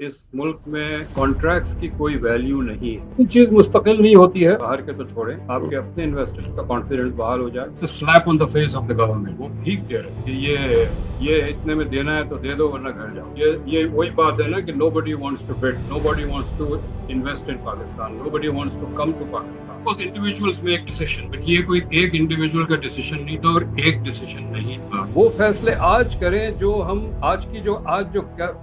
इस मुल्क में कॉन्ट्रैक्ट्स की कोई वैल्यू नहीं है। ये चीज मुस्तकिल नहीं होती है, बाहर के तो छोड़ें, आपके अपने इन्वेस्टर्स का कॉन्फिडेंस बहाल हो जाए। It's a slap on the face of the government. वो भीख दे रहे हैं कि ये इतने में देना है तो दे दो वरना घर जाओ। ये वही बात है ना कि nobody wants to bid, nobody wants to invest in Pakistan, nobody wants to come to Pakistan. Because individuals make decision, but ये कोई एक इंडिविजुअल का डिसीजन नहीं था और एक डिसीजन नहीं था। वो फैसले आज करें जो हम आज जो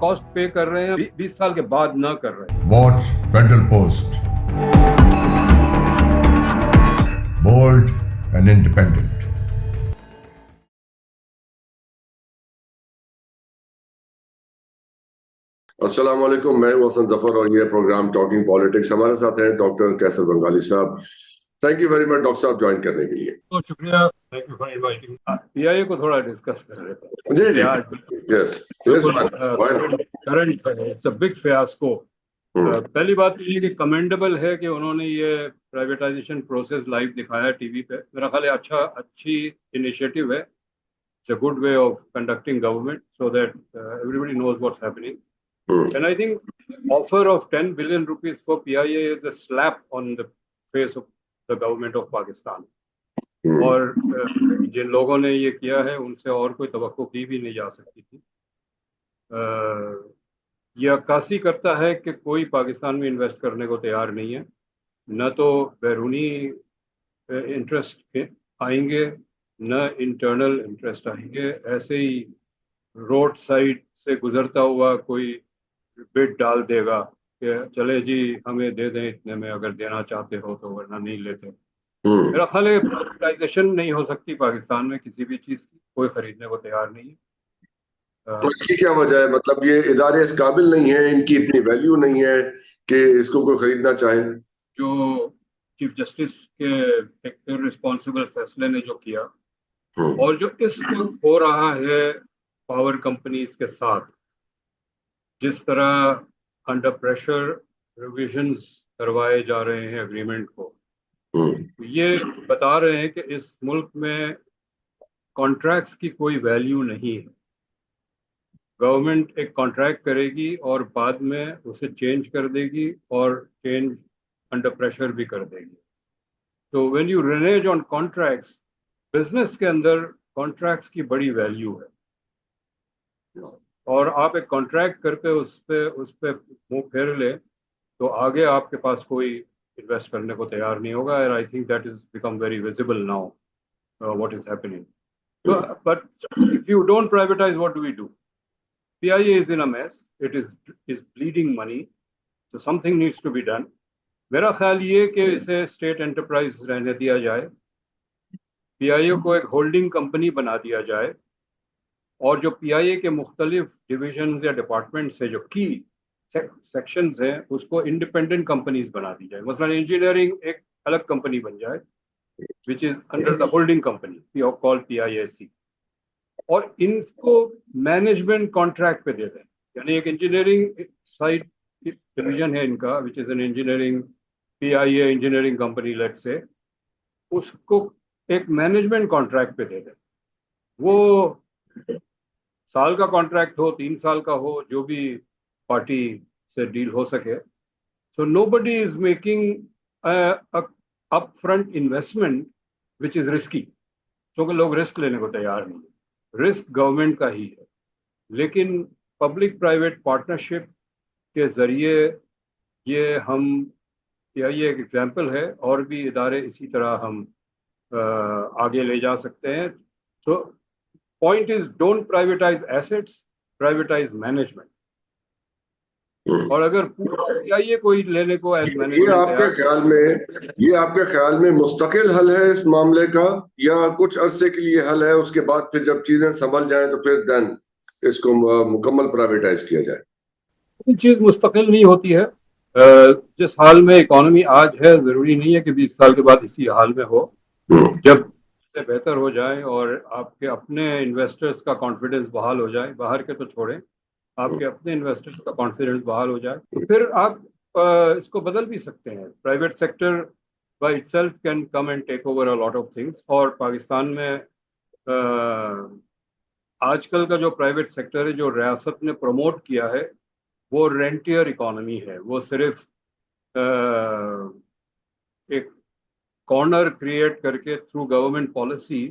कॉस्ट पे कर रहे हैं 20 साल के बाद ना कर रहे हैं। Watch Federal Post. Bold and independent. अस्सलाम वालेकुम, मैं हसन जफर और ये प्रोग्राम टॉकिंग पॉलिटिक्स। हमारे साथ हैं डॉक्टर कैसर बंगाली साहब। Thank you very much doctor साहब ज्वाइन करने के लिए। तो शुक्रिया, thank you for inviting. PIA को थोड़ा डिस्कस कर लेते हैं। जी जी, yes current it's a big fiasco. पहली बात तो ये कि कमेंडेबल है कि उन्होंने ये प्राइवेटाइजेशन प्रोसेस लाइव दिखाया टीवी पे। मेरा ख्याल है अच्छी इनिशिएटिव है। It's a good way of conducting government so that everybody knows what's happening. And I think offer of 10 billion rupees for PIA is a slap on the face of the government of Pakistan. और जिन लोगों ने ये किया है उनसे और कोई तवक्को की भी नहीं जा सकती थी। यह अक्कासी करता है कि कोई पाकिस्तान में इन्वेस्ट करने को तैयार नहीं है, न तो बैरूनी इंटरेस्ट आएंगे न इंटरनल इंटरेस्ट आएंगे। ऐसे ही रोड साइड से गुजरता हुआ कोई बिड डाल देगा कि चले जी हमें दे दें इतने में, अगर देना चाहते हो तो, वरना नहीं लेते। मेरा ख्याल है प्राइवेटाइजेशन नहीं हो सकती पाकिस्तान में किसी भी चीज की, कोई खरीदने को तैयार नहीं है। तो इसकी क्या वजह है? मतलब ये इदारे इस काबिल नहीं है, इनकी इतनी वैल्यू नहीं है कि इसको कोई खरीदना चाहे। जो चीफ जस्टिस के एक रिस्पॉन्सिबल फैसले ने जो किया और जो इस वक्त हो रहा है पावर कंपनीज के साथ, जिस तरह अंडर प्रेशर रिविजन्स करवाए जा रहे हैं एग्रीमेंट को, ये बता रहे हैं कि इस मुल्क में कॉन्ट्रैक्ट्स की कोई वैल्यू नहीं है। गवर्नमेंट एक कॉन्ट्रैक्ट करेगी और बाद में उसे चेंज कर देगी और चेंज अंडर प्रेशर भी कर देगी। तो when you renege on contracts, business के अंदर कॉन्ट्रैक्ट्स की बड़ी वैल्यू है और आप एक कॉन्ट्रैक्ट करके उस पे मुंह फेर ले तो आगे आपके पास कोई इन्वेस्ट करने को तैयार नहीं होगा। और I think that is become very visible now what is happening. But if you don't privatize what do we do? PIA is in a mess. It is bleeding money. So something needs to be done. मेरा ख्याल ये कि इसे state enterprise रहने दिया जाए, PIA को एक होल्डिंग कंपनी बना दिया जाए और जो PIA के मुख्तलिफ डिविजन या डिपार्टमेंट से जो की सेक्शंस हैं उसको इंडिपेंडेंट कंपनीज बना दी जाए। मसलन इंजीनियरिंग एक अलग कंपनी बन जाए which is under the holding company called PIAC, और इनको मैनेजमेंट कॉन्ट्रैक्ट पे दे दें। यानी एक इंजीनियरिंग साइड डिवीजन है इनका which is an engineering PIA engineering company late से, उसको एक मैनेजमेंट कॉन्ट्रैक्ट पे दे दें। वो साल का कॉन्ट्रैक्ट हो, 3 साल का हो, जो भी पार्टी से डील हो सके। So nobody is making up front investment which is risky, क्योंकि लोग रिस्क लेने को तैयार नहीं है। रिस्क गवर्नमेंट का ही है, लेकिन पब्लिक प्राइवेट पार्टनरशिप के जरिए ये हम ये एक एग्जांपल है और भी इदारे इसी तरह हम आगे ले जा सकते हैं। So point is don't privatise assets, privatise management. और अगर PIA कोई लेने को एज मैनेजमेंट, ये आपके ख्याल में मुस्तकिल हल है इस मामले का, या कुछ अरसे के लिए हल है, उसके बाद फिर जब चीजें संभल जाएं तो फिर देन इसको मुकम्मल प्राइवेटाइज किया जाए? कोई चीज मुस्तकिल नहीं होती है। जिस हाल में इकोनॉमी आज है, जरूरी नहीं है कि 20 साल के बाद इसी हाल में हो। जब से बेहतर हो जाए और आपके अपने इन्वेस्टर्स का कॉन्फिडेंस बहाल हो जाए, बाहर के तो छोड़ें, आपके अपने इन्वेस्टर्स का कॉन्फिडेंस बहाल हो जाए, तो फिर आप इसको बदल भी सकते हैं। Private sector by itself can come and take over a lot of things. और पाकिस्तान में आजकल का जो प्राइवेट सेक्टर है, जो रियासत ने प्रमोट किया है, वो रेंटियर इकोनॉमी है, वो सिर्फ एक कॉर्नर क्रिएट करके थ्रू गवर्नमेंट पॉलिसी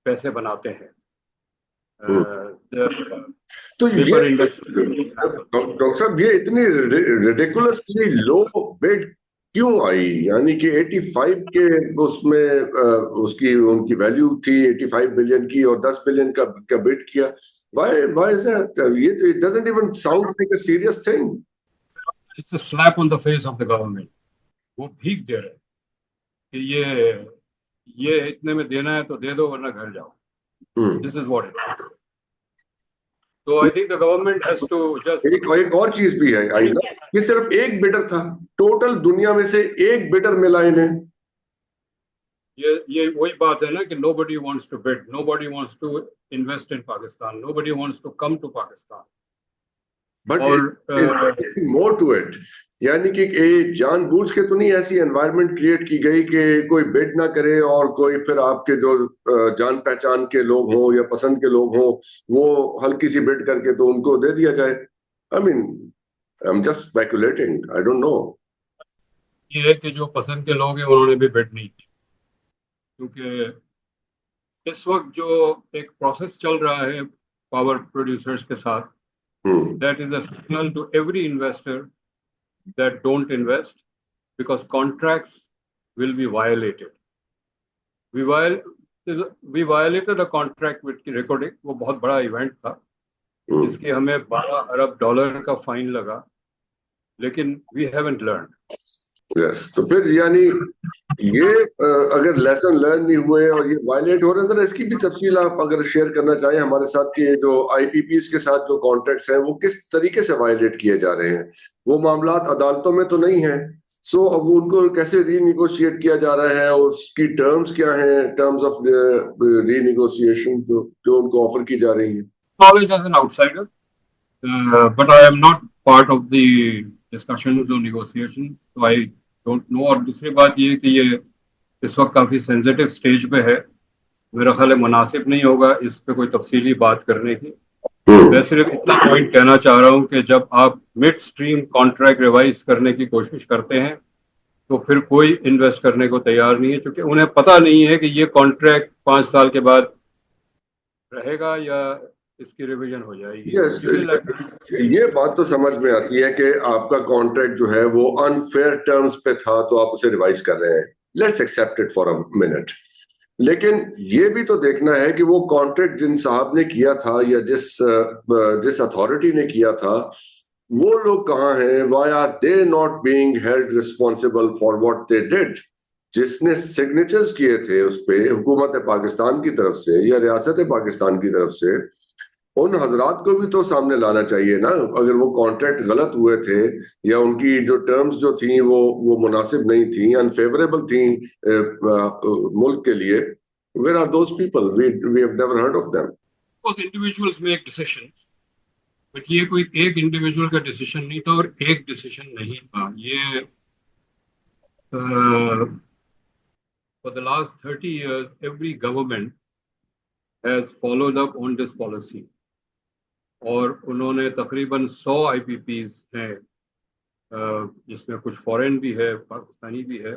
पैसे बनाते हैं। हम्म। तो ये पेपर इंडस्ट्री। डॉक्टर साहब, ये इतनी रिडिकुलसली लो बिड क्यों आई? यानी कि 85 के उसमें उसकी उनकी वैल्यू थी 85 बिलियन की, और 10 बिलियन का बिड किया। Why is that? ये तो it doesn't even sound like a serious thing. It's a slap on the face of the government. वो भीख दे रहे हैं कि ये इतने में देना है तो दे दो, वरना घर जाओ। Hmm. This is what it is. तो I think the government has to just. एक और चीज भी है आई ना, ये सिर्फ एक बिडर था, टोटल दुनिया में से एक बिडर मिला इन्हें। ये वही बात है ना कि nobody wants to bid, nobody wants to invest in Pakistan, nobody wants to come to Pakistan। But और मोर टू इट, यानी कि जानबूझ के तो नहीं ऐसी एनवायरनमेंट क्रिएट की गई कि कोई बिड ना करे, और कोई फिर आपके जो जान पहचान के लोग हों या पसंद के लोग हों, वो हल्की सी बिड करके तो उनको दे दिया जाए। I mean, I am just speculating, I don't know. ये है कि जो पसंद के लोग हैं उन्होंने भी बिड नहीं की, क्योंकि इस वक्त जो एक प्रोसेस चल रहा है पावर प्रोड्यूसर्स के साथ, hmm. That is a signal to every investor that don't invest, because contracts will be violated. We vile we violated a contract with recording. वो बहुत बड़ा इवेंट था हम्म। जिसकी हमें $12 अरब का फाइन लगा, लेकिन वी हैवंट लर्न। यस, तो फिर यानी ये अगर लेसन लर्न नहीं हुए और ये वायलेट हो रहे हैं, जरा इसकी भी तफसील आप अगर शेयर करना चाहें हमारे साथ कि ये जो आईपीपीस के साथ जो कॉन्ट्रैक्ट्स हैं वो किस तरीके से वायलेट किए जा रहे हैं। वो मामलात अदालतों में तो नहीं है, सो अब उनको कैसे रीनिगोशिएट किया जा रहा है, और उसकी टर्म्स क्या हैं, टर्म्स ऑफ रीनिगोशिएशन जो जो उनको ऑफर की जा रही है। Knowledge as an outsider, but I am not part of the discussions or negotiations, so I don't know। और दूसरी बात ये है कि ये इस वक्त काफ़ी सेंसिटिव स्टेज पे है, मेरा ख्याल है मुनासिब नहीं होगा इस पे कोई तफसीली बात करने की। मैं सिर्फ इतना पॉइंट कहना चाह रहा हूँ कि जब आप मिड स्ट्रीम कॉन्ट्रैक्ट रिवाइज करने की कोशिश करते हैं तो फिर कोई इन्वेस्ट करने को तैयार नहीं है, क्योंकि उन्हें पता नहीं है कि ये कॉन्ट्रैक्ट 5 साल के बाद रहेगा या इसकी रिवीजन हो जाएगी। Yes, unilateral. ये बात तो समझ में आती है कि आपका कॉन्ट्रैक्ट जो है वो अनफेयर टर्म्स पे था, तो आप उसे रिवाइज कर रहे हैं। Let's accept it for a minute. लेकिन ये भी तो देखना है कि वो कॉन्ट्रैक्ट जिन साहब ने किया था या जिस अथॉरिटी ने किया था, वो लोग कहाँ हैं? Why are they not being held responsible for what they did? जिसने सिग्नेचर्स किए थे उस पे, हुकूमत पाकिस्तान की तरफ से या रियासत पाकिस्तान की तरफ से, उन हजरात को भी तो सामने लाना चाहिए ना। अगर वो कॉन्ट्रैक्ट गलत हुए थे या उनकी जो टर्म्स जो थी वो मुनासिब नहीं थी, अनफेवरेबल थी मुल्क के लिए, where are those people? We have never heard of them. Individuals make decisions, but ये कोई एक इंडिविजुअल का डिसीजन नहीं था और एक डिसीजन नहीं था ये। For the last 30 years every government has followed up on this policy, और उन्होंने तकरीबन 100 IPPs हैं, जिसमें कुछ फॉरेन भी है, पाकिस्तानी भी है।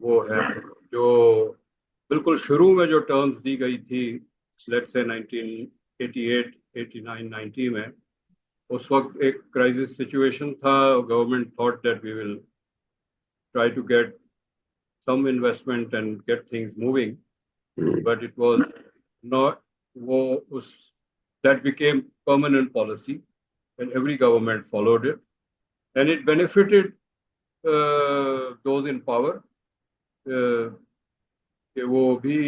वो है जो बिल्कुल शुरू में जो टर्म्स दी गई थी, लेट्स से 1988, 89, 90 में, उस वक्त एक क्राइसिस सिचुएशन था। Government thought that we will try to get some investment and get things moving, but it was not, वो उस that became permanent policy and every government followed it, and it benefited those in power, कि वो भी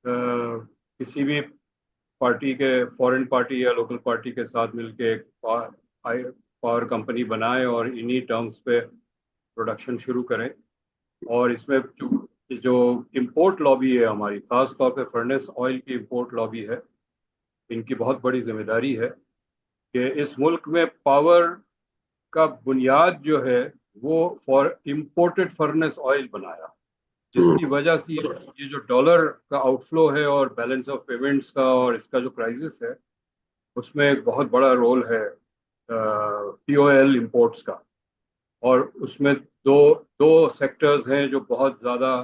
किसी भी party के, foreign party या local party के साथ मिलके एक पावर कंपनी बनाए और इन्हीं टर्म्स पे प्रोडक्शन शुरू करें। और इसमें जो इंपोर्ट लॉबी है हमारी, खास तौर पे फर्नेस ऑयल की इंपोर्ट लॉबी है, इनकी बहुत बड़ी जिम्मेदारी है कि इस मुल्क में पावर का बुनियाद जो है वो फॉर इंपोर्टेड फर्नेस ऑयल बनाया, जिसकी वजह से ये जो डॉलर का आउटफ्लो है और बैलेंस ऑफ पेमेंट्स का और इसका जो क्राइसिस है, उसमें एक बहुत बड़ा रोल है POL इंपोर्ट्स का, और उसमें दो दो सेक्टर्स हैं जो बहुत ज़्यादा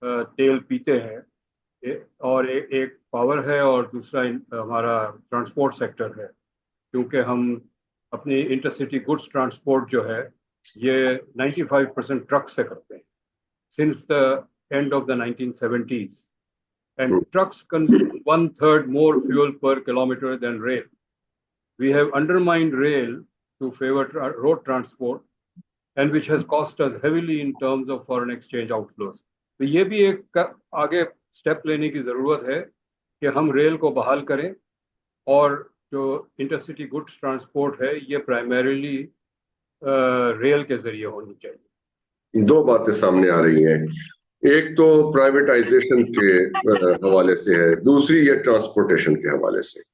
तेल पीते हैं। और एक पावर है और दूसरा हमारा ट्रांसपोर्ट सेक्टर है, क्योंकि हम अपनी इंटरसिटी गुड्स ट्रांसपोर्ट जो है ये 95% ट्रक से करते हैं since the end of the 1970s, and trucks consume 1/3 more fuel per kilometer than rail. We have undermined rail to favor road transport, and which has cost us heavily in terms of foreign exchange outflows. तो ये भी एक आगे step लेने की ज़रूरत है कि हम रेल को बहाल करें, और जो इंटरसिटी गुड्स ट्रांसपोर्ट है ये प्राइमरीली रेल के जरिए होनी चाहिए। दो बातें सामने आ रही हैं, एक तो प्राइवेटाइजेशन के हवाले से है, दूसरी ये ट्रांसपोर्टेशन के हवाले से।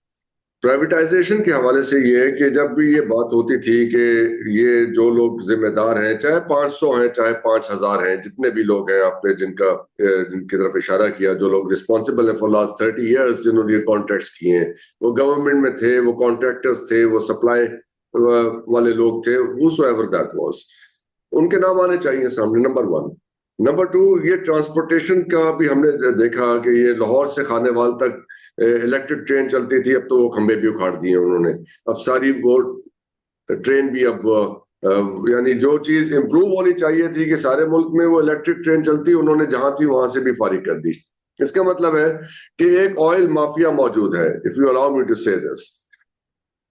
प्राइवेटाइजेशन के हवाले से ये है कि जब भी ये बात होती थी कि ये जो लोग जिम्मेदार हैं, चाहे 500 हैं चाहे 5000 हैं, जितने भी लोग हैं आपने जिनकी तरफ इशारा किया, जो लोग रिस्पॉन्सिबल है फॉर लास्ट 30 इयर्स, जिन्होंने ये कॉन्ट्रैक्ट्स किए हैं, वो गवर्नमेंट में थे, वो कॉन्ट्रैक्टर्स थे, वो सप्लाई वाले लोग थे, whosoever that was, उनके नाम आने चाहिए सामने, नंबर 1। नंबर 2, ये ट्रांसपोर्टेशन का भी हमने देखा कि ये लाहौर से खानेवाल तक इलेक्ट्रिक ट्रेन चलती थी, अब तो वो खंबे भी उखाड़ दिए उन्होंने। अब सारी वो ट्रेन भी अब यानी जो चीज इंप्रूव होनी चाहिए थी कि सारे मुल्क में वो इलेक्ट्रिक ट्रेन चलती, उन्होंने जहां थी वहां से भी फारिग कर दी। इसका मतलब है कि एक ऑयल माफिया मौजूद है, if you allow me to say this,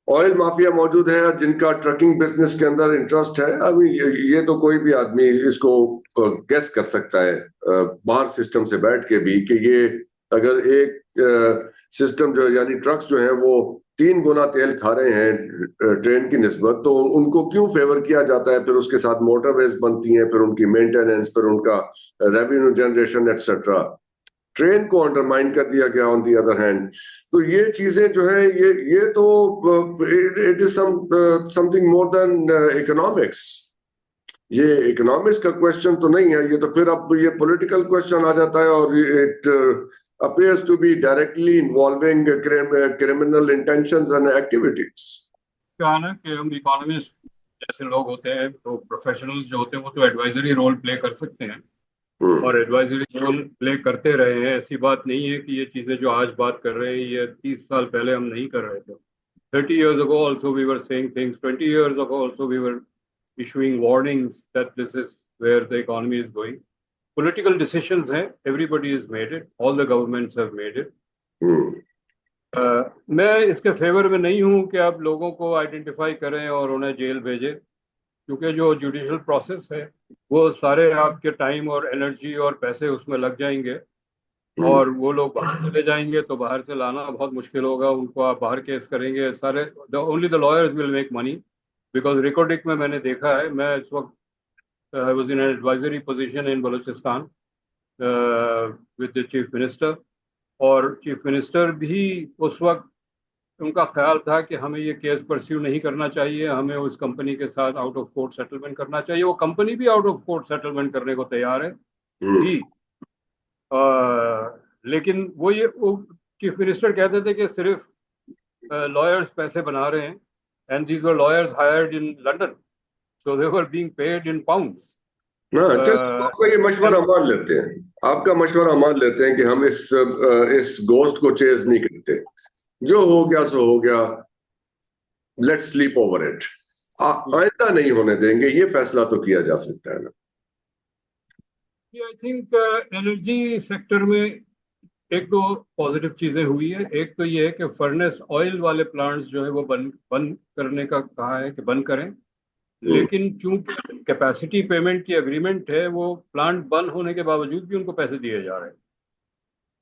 oil mafia मौजूद है जिनका ट्रकिंग बिजनेस के अंदर इंटरेस्ट है। अभी ये तो कोई भी आदमी इसको गेस कर सकता है बाहर सिस्टम से बैठ के भी, कि ये अगर एक सिस्टम जो यानी ट्रक्स जो है वो 3 गुना तेल खा रहे हैं ट्रेन की निस्बत, तो उनको क्यों फेवर किया जाता है? फिर उसके साथ मोटरवेज बनती हैं, फिर उनकी मेंटेनेंस, फिर उनका रेवेन्यू जनरेशन एक्सेट्रा। ट्रेन को अंडरमाइन कर दिया गया ऑन दी अदर हैंड। तो ये चीजें जो है ये तो it is something more than economics. ये इकोनॉमिक्स का क्वेश्चन तो नहीं है, ये तो फिर अब ये पॉलिटिकल क्वेश्चन आ जाता है, और it appears to be directly involving criminal intentions and activities. क्या है ना कि हम इकोनॉमिस्ट जैसे लोग होते हैं, तो प्रोफेशनल्स जो होते हैं वो तो एडवाइजरी रोल प्ले कर सकते हैं, और एडवाइजरी रोल प्ले करते रहे हैं। ऐसी बात नहीं है कि ये चीज़ें जो आज बात कर रहे हैं ये 30 साल पहले हम नहीं कर रहे थे। 30 years ago also we were saying things, 20 years ago also we were issuing warnings that this is where the economy is going. Political decisions हैं, everybody has made it, all the governments have made it. मैं इसके favour में नहीं हूँ कि आप लोगों को आइडेंटिफाई करें और उन्हें जेल भेजें, क्योंकि जो जुडिशल प्रोसेस है वो सारे आपके टाइम और एनर्जी और पैसे उसमें लग जाएंगे, और वो लोग बाहर चले जाएंगे तो बाहर से लाना बहुत मुश्किल होगा उनको। आप बाहर केस करेंगे सारे, only the lawyers will make money, because recording में मैंने देखा है, मैं इस वक्त I was in an advisory position in Balochistan with the chief minister, और चीफ मिनिस्टर भी उस वक्त उनका ख्याल था कि हमें ये केस परस्यू नहीं करना चाहिए, हमें उस कंपनी के साथ आउट ऑफ कोर्ट सेटलमेंट करना चाहिए। वो कंपनी भी आउट ऑफ कोर्ट सेटलमेंट करने को तैयार है ही, लेकिन वो चीफ मिनिस्टर कहते थे कि सिर्फ लॉयर्स पैसे बना रहे हैं, and these were lawyers hired in London, so they were being paid in pounds. आपका ये मशवरा मान लेते हैं, आपका मशवरा मान लेते हैं कि हम इस गोस्ट को चेज नहीं करते, जो हो गया सो हो गया, लेट्स स्लीप ओवर इट, आइंदा नहीं होने देंगे, ये फैसला तो किया जा सकता है ना। आई थिंक एनर्जी सेक्टर में एक दो पॉजिटिव चीजें हुई है। एक तो ये है कि फर्नेस ऑयल वाले प्लांट्स जो है वो बंद करने का कहा है कि बंद करें, लेकिन चूंकि कैपेसिटी पेमेंट की एग्रीमेंट है, वो प्लांट बंद होने के बावजूद भी उनको पैसे दिए जा रहे हैं।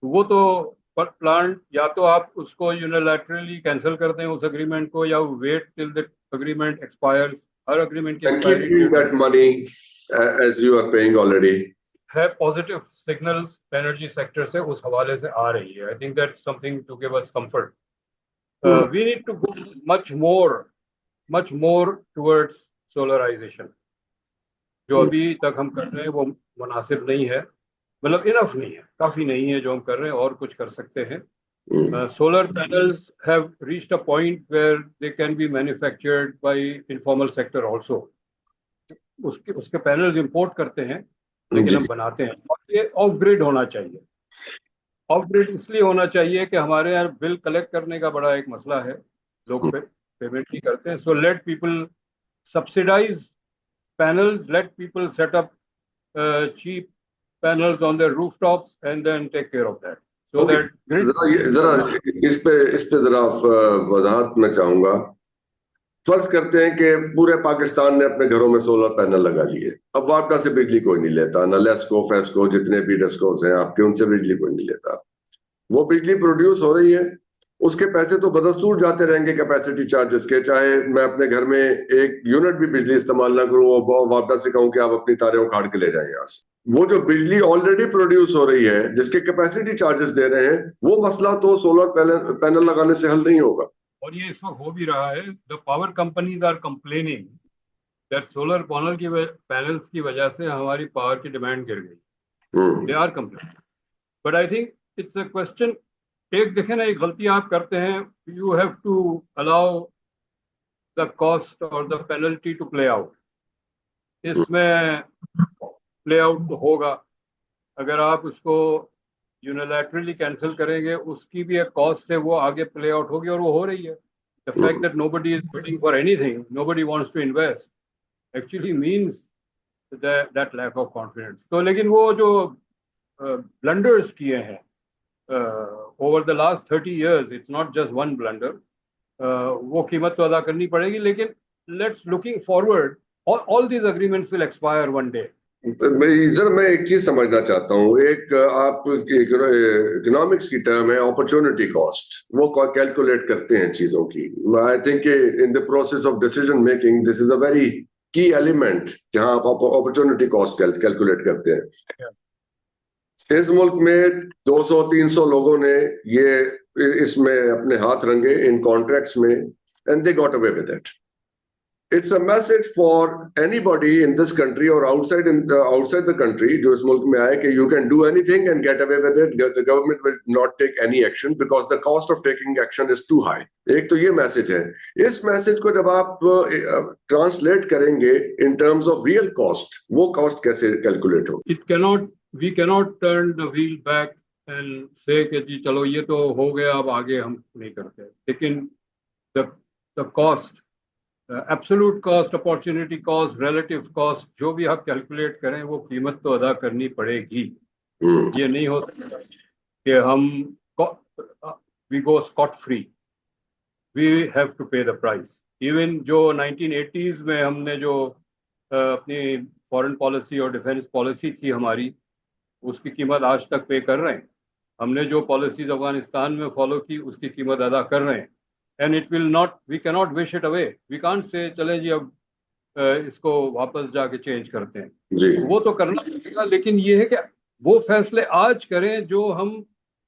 वो तो प्लांट या तो आप उसको यूनिलैटरली कैंसिल कर दें उस एग्रीमेंट को, या wait till the agreement expires. हर एग्रीमेंट की expiry that money as you are paying already है। पॉजिटिव सिग्नल्स एनर्जी सेक्टर से उस हवाले से आ रही है। I think that's something to give us comfort. We need to go much more towards solarisation. जो अभी तक हम कर रहे हैं वो मुनासिब नहीं है, मतलब इनफ नहीं है, काफ़ी नहीं है जो हम कर रहे हैं, और कुछ कर सकते हैं। Solar panels have reached a point where they can be manufactured by informal sector also. उसके पैनल्स इंपोर्ट करते हैं लेकिन जी हम बनाते हैं, और ये ऑफ ग्रिड होना चाहिए। ऑफ ग्रिड इसलिए होना चाहिए कि हमारे यहाँ बिल कलेक्ट करने का बड़ा एक मसला है, लोग पेमेंट नहीं करते हैं। So let people subsidize panels, let people set up cheap panels on their rooftops and then take care of that. So okay, that grid जरा इस पे जरा वजाहत मैं चाहूंगा। फर्ज करते हैं कि पूरे पाकिस्तान ने अपने घरों में सोलर पैनल लगा लिए, अब वापडा से बिजली कोई नहीं लेता, ना लेस्को फेस्को जितने भी डेस्कोस हैं आपके, उनसे बिजली कोई नहीं लेता। वो बिजली प्रोड्यूस हो रही है, उसके पैसे तो बदस्तूर जाते रहेंगे कैपेसिटी चार्जेस के, चाहे मैं अपने घर में एक यूनिट भी बिजली इस्तेमाल ना करूं और वापडा से कहूं कि आप अपनी तारें उखाड़ के ले जाएं यहाँ से। वो जो बिजली ऑलरेडी प्रोड्यूस हो रही है जिसके कैपेसिटी चार्जेस दे रहे हैं, वो मसला तो सोलर पैनल लगाने से हल नहीं होगा। और ये इस वक्त हो भी रहा है। The power companies are complaining that solar panels की वजह से हमारी पावर की डिमांड गिर गई। They are complaining, but I think it's a question. एक देखें ना, एक गलती आप करते हैं, you have to allow the cost और the penalty to play out. इसमें प्ले आउट तो होगा, अगर आप उसको यूनिलैटरली कैंसिल करेंगे उसकी भी एक कॉस्ट है, वो आगे प्ले आउट होगी और वो हो रही है। The fact that nobody is waiting for anything, nobody wants to invest, actually means that lack of confidence. तो लेकिन वो जो ब्लंडर्स किए हैं over the last 30 years, it's not just one blunder, वो कीमत तो अदा करनी पड़ेगी। लेकिन let's looking forward, all these agreements will expire one day. इधर मैं एक चीज समझना चाहता हूँ, एक आप इकोनॉमिक्स की टर्म है अपॉर्चुनिटी कॉस्ट, वो कैलकुलेट करते हैं चीजों की। I think in the process of decision making this is a very की एलिमेंट जहां आप अपॉर्चुनिटी कॉस्ट कैलकुलेट करते हैं। इस मुल्क में 200-300 लोगों ने ये इसमें अपने हाथ रंगे इन कॉन्ट्रैक्ट्स में, and they got away with it. It's a message for anybody in this country or outside the country जो इस मुल्क में आए कि you can do anything and get away with it. The government will not take any action because the cost of taking action is too high. एक तो ये message है। इस मैसेज को जब आप ट्रांसलेट करेंगे in terms of real cost, वो कॉस्ट कैसे कैलकुलेट हो? We cannot turn the wheel back and say कि जी चलो ये तो हो गया, अब आगे हम नहीं करते। लेकिन the cost, absolute cost, opportunity cost, relative cost, जो भी आप कैलकुलेट करें वो कीमत तो अदा करनी पड़ेगी। ये नहीं हो सकता कि हम we go scot free, we have to pay the price. Even जो 1980s में हमने जो अपनी फॉरेन पॉलिसी और डिफेंस पॉलिसी थी हमारी, उसकी कीमत आज तक पे कर रहे हैं। हमने जो पॉलिसीज अफगानिस्तान में फॉलो की उसकी कीमत अदा कर रहे हैं। And it will not, we cannot wish it away. We can't say चले जी अब इसको वापस जाके चेंज करते हैं जी। वो तो करना पड़ेगा। लेकिन ये है कि वो फैसले आज करें जो हम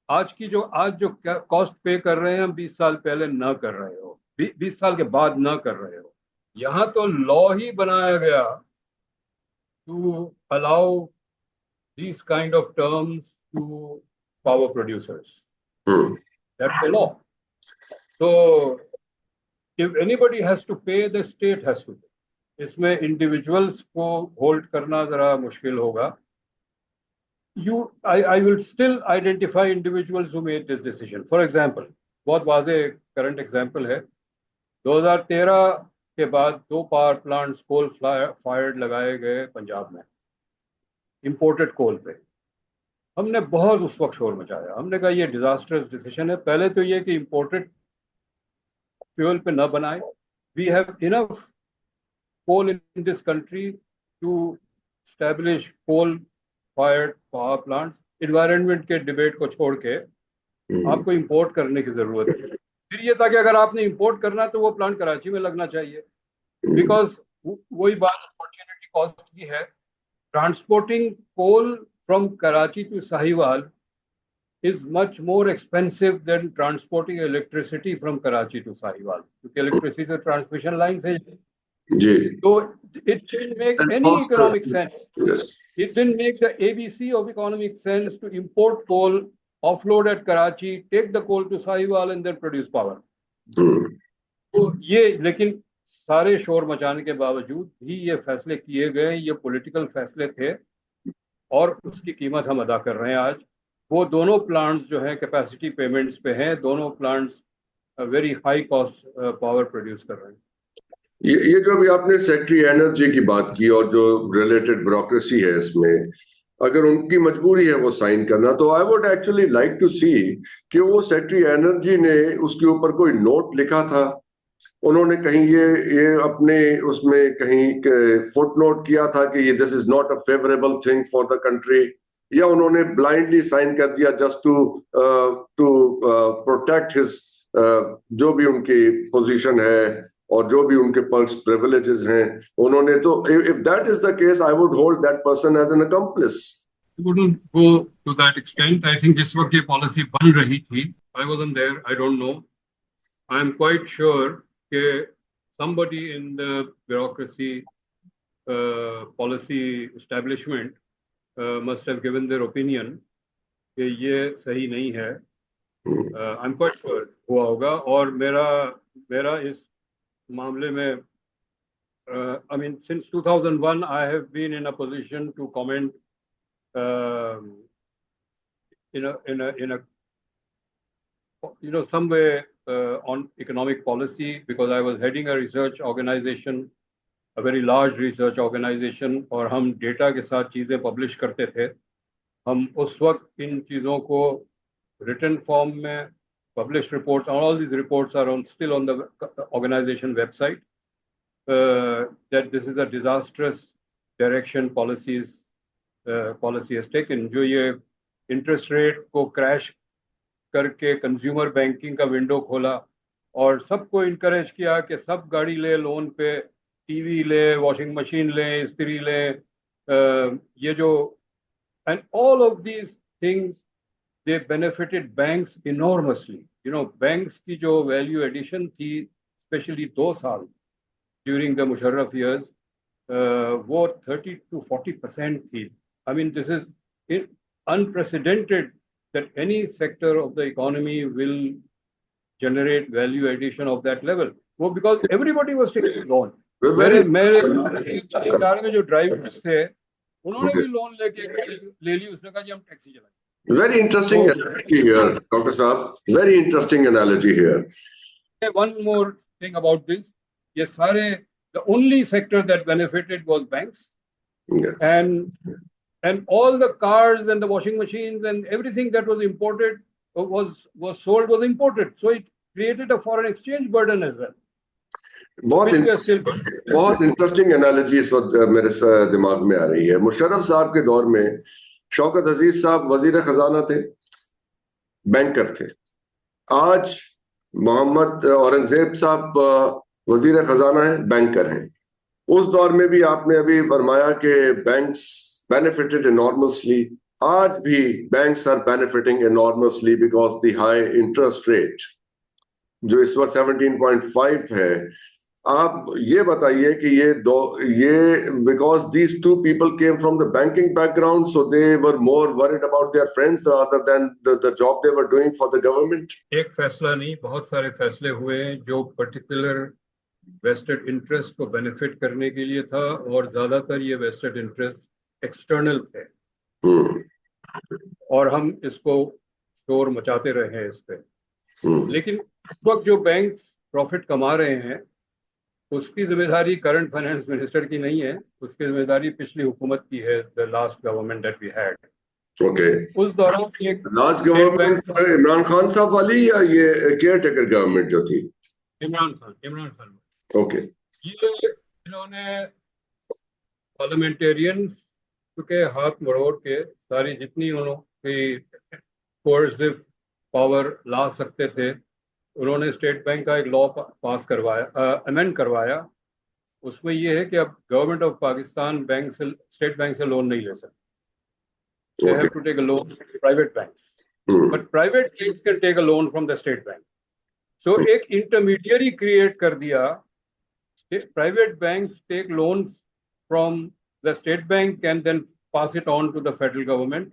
आज जो कॉस्ट पे कर रहे हैं, हम 20 साल पहले ना कर रहे हो, 20 साल के बाद ना कर रहे हो। यहाँ तो लॉ ही बनाया गया to allow these kind of terms to power producers. That's the law. So if anybody has to pay, the state has to pay. इसमें इंडिविजुअल्स को होल्ड करना जरा मुश्किल होगा। I will still identify individuals who made this decision. For example, बहुत वाज़े current example है, 2013 के बाद 2 पावर प्लांट्स कोल फायर्ड लगाए गए पंजाब में, इंपोर्टेड कोल पे। हमने बहुत उस वक्त शोर मचाया, हमने कहा ये डिजास्टर्स डिसीजन है। पहले तो ये कि इंपोर्टेड फ्यूल पे न बनाए। We have enough coal in this country to establish coal fired power plants. Environment के डिबेट को छोड़ के आपको इंपोर्ट करने की जरूरत है। फिर ये था कि अगर आपने इंपोर्ट करना तो वो प्लांट कराची में लगना चाहिए, बिकॉज वही बात अपॉर्चुनिटी कॉस्ट की है। Transporting coal from Karachi to Sahiwal is much more expensive than transporting electricity from Karachi to Sahiwal, क्योंकि electricity तो transmission lines है जी। So it didn't make any economic sense. Yes. It didn't make the ABC of economic sense to import coal offload at Karachi, take the coal to Sahiwal and then produce power. हम्म, तो ये लेकिन सारे शोर मचाने के बावजूद भी ये फैसले किए गए, ये पॉलिटिकल फैसले थे और उसकी कीमत हम अदा कर रहे हैं आज। वो दोनों प्लांट्स जो हैं कैपेसिटी पेमेंट्स पे हैं, दोनों plants very high cost power produce कर रहे हैं। ये जो अभी आपने सेक्रेटरी एनर्जी की बात की और जो रिलेटेड ब्यूरोक्रेसी है इसमें, अगर उनकी मजबूरी है वो साइन करना, तो I would actually like to see कि वो सेक्रेटरी एनर्जी ने उसके ऊपर कोई नोट लिखा था, उन्होंने कहीं ये अपने उसमें कहीं फुट नोट किया था कि ये this is not a favourable thing for the country, या उन्होंने ब्लाइंडली साइन कर दिया just to to protect his जो भी उनकी पोजीशन है और जो भी उनके पर्क्स प्रिविलेजेस हैं उन्होंने, तो if that is the case I would hold that person as an accomplice. Wouldn't go to that extent. I think जिस वक्त ये पॉलिसी बन रही थी, I wasn't there, I don't know. I am quite sure कि somebody in the bureaucracy policy establishment must have given their opinion कि ये सही नहीं है। I'm quite sure हुआ होगा। और मेरा इस मामले में I mean since 2001 I have been in a position to comment in a some way on economic policy, because I was heading a research organization, a very large research organization, और हम data के साथ चीज़ें publish करते थे। हम उस वक्त इन चीज़ों को written form में published reports, and all these reports are still on the organization website, that this is a disastrous direction policy has taken। जो ये इंटरेस्ट रेट को क्रैश करके कंज्यूमर बैंकिंग का विंडो खोला और सबको इनकरेज किया कि सब गाड़ी ले लोन पे, टीवी ले, वॉशिंग मशीन ले, इस्त्री ले, ये जो, and all of these things they benefited banks enormously. Banks की जो वैल्यू एडिशन थी स्पेशली 2 साल ड्यूरिंग द मुशर्रफ ईयर्स, वो 30 to 40% थी। I mean, this is unprecedented that any sector of the economy will generate value addition of that level. वो because everybody was taking loan. मेरे इदारे में जो ड्राइवर्स थे उन्होंने भी लोन ले ली, उसने कहा जी हम टैक्सी चलाएंगे। Very interesting analogy here, Dr. Saab. Very interesting analogy here. One more thing about this, ये सारे, the only sector that benefited was banks, Yes. and all the cars and the washing machines and everything that was imported was sold was imported, so it created a foreign exchange burden as well. बहुत interesting analogy इस वक्त मेरे दिमाग में आ रही है। मुशर्रफ साहब के दौर में शौकत अजीज साहब वजीर खजाना थे, बैंकर थे। आज मोहम्मद औरंगजेब साहब वजीर खजाना है, बैंकर हैं। उस दौर में भी आपने अभी फरमाया कि बैंक्स benefited enormously. आज भी banks are benefiting enormously because the high interest rate जो इस वक्त 17.5 है। आप ये बताइए कि ये because these two people came from the banking background, so they were more worried about their friends rather than the job they were doing for the government. एक फैसला नहीं, बहुत सारे फैसले हुए जो पर्टिकुलर वेस्टेड इंटरेस्ट को बेनिफिट करने के लिए था, और ज्यादातर ये वेस्टेड इंटरेस्ट एक्सटर्नल थे। और हम इसको शोर मचाते रहे हैं इस पे। लेकिन इस वक्त जो बैंक प्रॉफिट कमा रहे हैं उसकी जिम्मेदारी करंट फाइनेंस मिनिस्टर की नहीं है, उसकी जिम्मेदारी पिछली हुकूमत की है, the last government that we had. Okay, उस दौरान एक लास्ट गवर्नमेंट इमरान खान साहब वाली या ये केयर टेकर गवर्नमेंट जो थी? इमरान खान। ओके, ये इन्होंने पार्लियामेंटेरियंस के हाथ मरोड़ के सारी जितनी उन्होंने कोर्सिव पावर ला सकते थे, उन्होंने स्टेट बैंक का एक लॉ पास करवाया, अमेंड करवाया। उसमें यह है कि अब गवर्नमेंट ऑफ पाकिस्तान बैंक से, स्टेट बैंक से लोन नहीं ले सकते। They have to take a loan from private banks, but private banks can take a loan from the state bank. So एक इंटरमीडियरी क्रिएट कर दिया। Private banks take loans from the state bank and then pass it on to the federal government,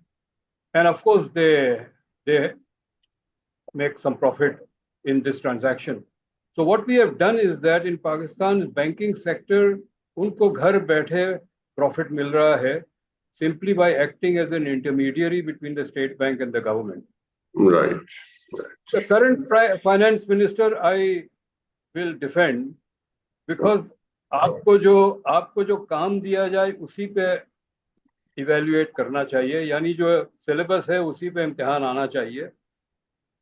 and of course they they make some profit in this transaction. So what we have done is that in Pakistan banking sector, उनको घर बैठे profit मिल रहा है simply by acting as an intermediary between the state bank and the government. Right. The current finance minister I will defend because आपको जो काम दिया जाए उसी पे इवेल्युएट करना चाहिए, यानी जो सिलेबस है उसी पे इम्तिहान आना चाहिए.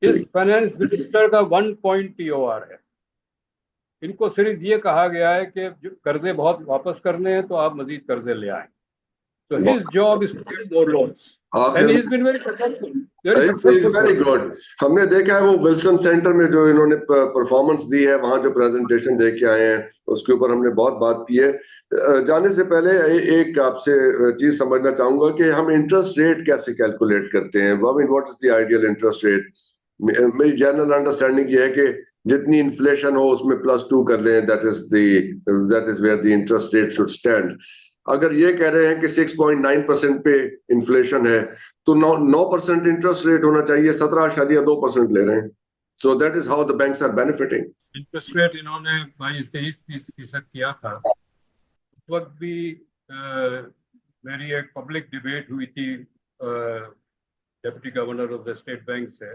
इस फाइनेंस मिनिस्टर का 1 पॉइंट TOR है. इनको सिर्फ ये कहा गया है कि कर्जे बहुत वापस करने हैं तो आप मजीद कर्जे ले आए. So his job is to get more loans. And he's been very successful. Very successful. Very good. हमने देखा है वो विल्सन सेंटर में जो इन्होंने परफॉर्मेंस दी है, वहां जो प्रेजेंटेशन दे के आए हैं उसके ऊपर हमने बहुत बात की है. जाने से पहले एक आपसे चीज समझना चाहूंगा कि हम इंटरेस्ट रेट कैसे कैलकुलेट करते हैं. What is the ideal interest rate? मेरी जनरल अंडरस्टैंडिंग ये है कि जितनी इन्फ्लेशन हो उसमें +2 कर लें, that is where the interest rate should stand. अगर ये कह रहे हैं कि 6.9% पे इन्फ्लेशन है तो 9% इंटरेस्ट रेट होना चाहिए, 17.2% ले रहे हैं. So that is how the banks are benefiting. Interest rate इन्होंने 22-23% किया था. उस वक्त भी मेरी एक पब्लिक डिबेट हुई थी deputy governor of the state bank से.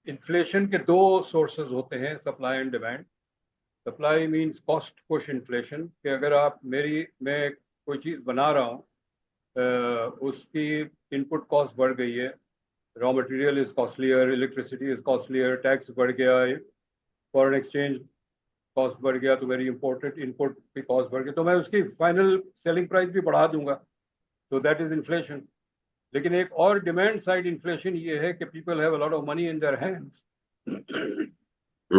इन्फ्लेशन के 2 सोर्सेज होते हैं, supply and demand. Supply means cost push inflation, कि अगर मैं कोई चीज़ बना रहा हूँ उसकी इनपुट कॉस्ट बढ़ गई है, raw material is costlier, electricity is costlier, tax बढ़ गया, फॉरेन एक्सचेंज कॉस्ट बढ़ गया, तो वेरी इंपॉर्टेंट इनपुट की कॉस्ट बढ़ गई, तो मैं उसकी फाइनल सेलिंग प्राइस भी बढ़ा दूंगा. तो दैट इज़ इन्फ्लेशन. लेकिन एक और डिमांड साइड इन्फ्लेशन ये है कि people have a lot of money in their hands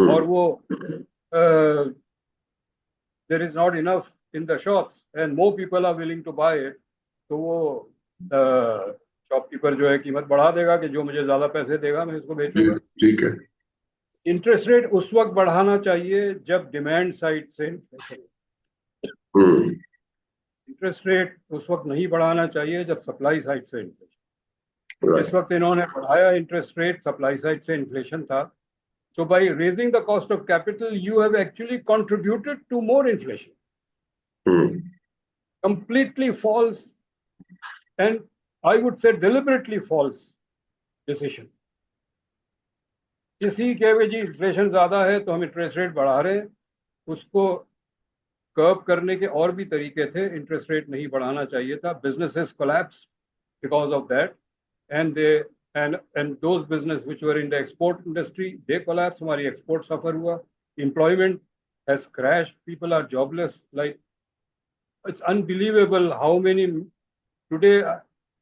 और वो there is not enough in the shops and more people are willing to buy it, तो वो शॉपकीपर जो है कीमत बढ़ा देगा कि जो मुझे ज्यादा पैसे देगा मैं इसको बेचूंगा. ठीक है. इंटरेस्ट रेट उस वक्त बढ़ाना चाहिए जब डिमांड साइड से इन्फ्लेशन. इंटरेस्ट रेट उस वक्त नहीं बढ़ाना चाहिए जब सप्लाई साइड से इन्फ्लेशन. जिस वक्त इन्होंने बढ़ाया इंटरेस्ट रेट, सप्लाई साइड से इन्फ्लेशन था. So by raising the cost of capital, you have actually contributed to more inflation. Completely false, and I would say deliberately false decision. किसी के वजह जी इन्फ्लेशन ज्यादा है तो हम इंटरेस्ट रेट बढ़ा रहे हैं, उसको कर्व करने के और भी तरीके थे. इंटरेस्ट रेट नहीं बढ़ाना चाहिए था. Businesses collapsed because of that, and those business which were in the export industry, they collapsed. हमारी export suffer हुआ. Employment has crashed. People are jobless. Like, it's unbelievable how many today.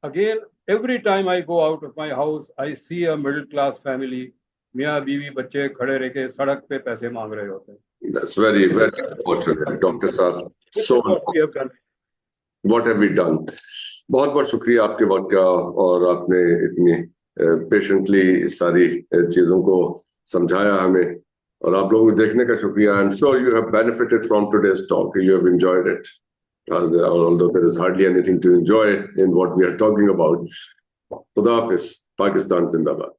Again, every time I go out of my house, I see a middle class family. मियाँ बीवी बच्चे खड़े रह के सड़क पे पैसे मांग रहे होते हैं. That's very, very unfortunate, Dr. Saab. So what have we done? बहुत बहुत शुक्रिया आपके वक्त का, और आपने इतनी पेशेंटली इस सारी चीजों को समझाया हमें, और आप लोगों को देखने का शुक्रिया. I am sure you have benefited from today's talk. You have enjoyed it, although there is hardly anything to enjoy in what we are talking about. खुदा हाफिज. पाकिस्तान जिंदाबाद.